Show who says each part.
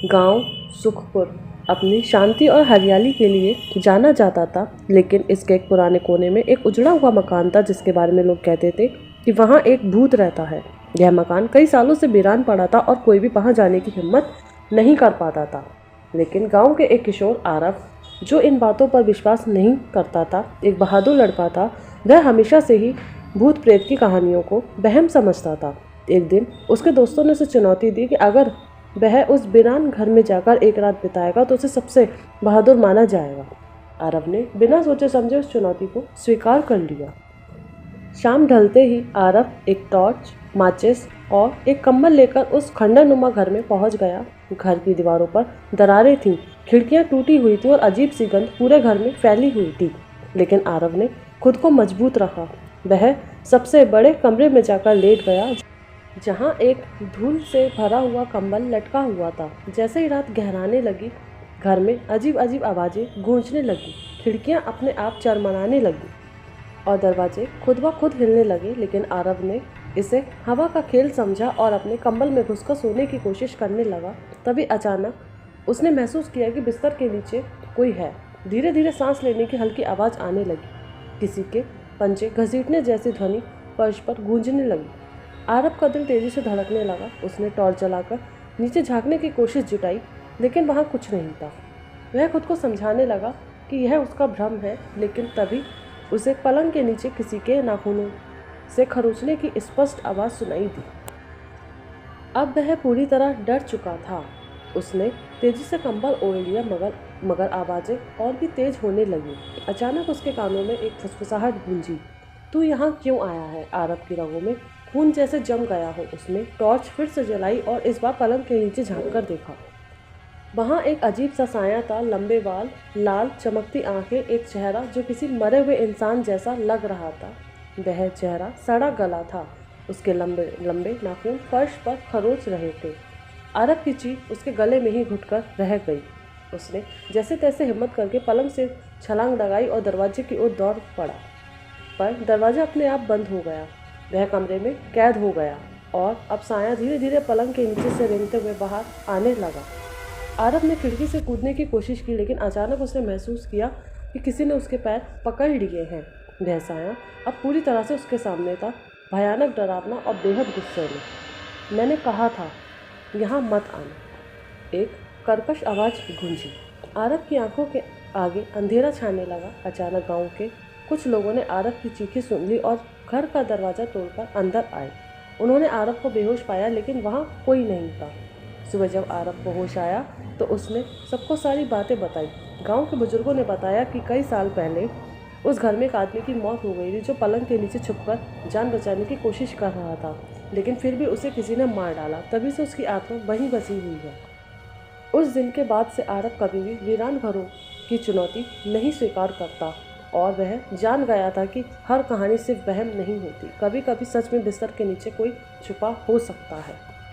Speaker 1: गांव सुखपुर अपनी शांति और हरियाली के लिए जाना जाता था, लेकिन इसके एक पुराने कोने में एक उजड़ा हुआ मकान था जिसके बारे में लोग कहते थे कि वहाँ एक भूत रहता है। यह मकान कई सालों से वीरान पड़ा था और कोई भी वहाँ जाने की हिम्मत नहीं कर पाता था। लेकिन गांव के एक किशोर आरव, जो इन बातों पर विश्वास नहीं करता था, एक बहादुर लड़का था। वह हमेशा से ही भूत प्रेत की कहानियों को वहम समझता था। एक दिन उसके दोस्तों ने उसे चुनौती दी कि अगर वह उस वीरान घर में जाकर एक रात बिताएगा तो उसे सबसे बहादुर माना जाएगा। आरव ने बिना सोचे समझे उस चुनौती को स्वीकार कर लिया। शाम ढलते ही आरव एक टॉर्च, माचिस और एक कंबल लेकर उस खंडरनुमा घर में पहुंच गया। घर की दीवारों पर दरारें थीं, खिड़कियां टूटी हुई थी और अजीब सी गंध पूरे घर में फैली हुई थी। लेकिन आरव ने खुद को मजबूत रखा। वह सबसे बड़े कमरे में जाकर लेट गया, जहां एक धूल से भरा हुआ कंबल लटका हुआ था। जैसे ही रात गहराने लगी, घर में अजीब अजीब आवाज़ें गूंजने लगी, खिड़कियां अपने आप चरमराने लगी और दरवाजे खुद ब खुद हिलने लगे। लेकिन आरव ने इसे हवा का खेल समझा और अपने कंबल में घुसकर सोने की कोशिश करने लगा। तभी अचानक उसने महसूस किया कि बिस्तर के नीचे कोई है। धीरे धीरे सांस लेने की हल्की आवाज़ आने लगी। किसी के पंजे घसीटने जैसी ध्वनि फर्श पर गूंजने लगी। आरव का दिल तेजी से धड़कने लगा। उसने टॉर्च जलाकर नीचे झांकने की कोशिश जुटाई, लेकिन वहाँ कुछ नहीं था। वह खुद को समझाने लगा कि यह उसका भ्रम है, लेकिन तभी उसे पलंग के नीचे किसी के नाखूनों से खरोंचने की स्पष्ट आवाज़ सुनाई दी। अब वह पूरी तरह डर चुका था। उसने तेजी से कंबल ओढ़ लिया, मगर आवाज़ें और भी तेज होने लगी। अचानक उसके कानों में एक फुसफुसाहट गूंजी। तू यहाँ क्यों आया है? आरव की रगों में खून जैसे जम गया हो। उसने टॉर्च फिर से जलाई और इस बार पलंग के नीचे झांक कर देखा। वहाँ एक अजीब सा साया था, लंबे बाल, लाल चमकती आंखें, एक चेहरा जो किसी मरे हुए इंसान जैसा लग रहा था। वह चेहरा सड़ा गला था, उसके लंबे लंबे नाखून फर्श पर खरोच रहे थे। आरव की चीख उसके गले में ही घुटकर रह गई। उसने जैसे तैसे हिम्मत करके पलंग से छलांग लगाई और दरवाजे की ओर दौड़ पड़ा, पर दरवाजा अपने आप बंद हो गया। वह कमरे में कैद हो गया और अब साया धीरे धीरे पलंग के नीचे से रेंगते हुए बाहर आने लगा। आरव ने खिड़की से कूदने की कोशिश की, लेकिन अचानक उसने महसूस किया कि किसी ने उसके पैर पकड़ लिए हैं। वह साया अब पूरी तरह से उसके सामने था, भयानक, डरावना और बेहद गुस्से में। मैंने कहा था यहाँ मत आना, एक कर्कश आवाज़ गूंजी। आरव की आंखों के आगे अंधेरा छाने लगा। अचानक गांव के कुछ लोगों ने आरव की चीखें सुन ली और घर का दरवाज़ा तोड़कर अंदर आए। उन्होंने आरव को बेहोश पाया, लेकिन वहाँ कोई नहीं था। सुबह जब आरव को होश आया तो उसने सबको सारी बातें बताई। गांव के बुजुर्गों ने बताया कि कई साल पहले उस घर में एक आदमी की मौत हो गई थी, जो पलंग के नीचे छुपकर जान बचाने की कोशिश कर रहा था, लेकिन फिर भी उसे किसी ने मार डाला। तभी से उसकी आत्मा वहीं बसी हुई है। उस दिन के बाद से आरव कभी भी वीरान घरों की चुनौती नहीं स्वीकार करता और वह जान गया था कि हर कहानी सिर्फ वहम नहीं होती, कभी कभी सच में बिस्तर के नीचे कोई छुपा हो सकता है।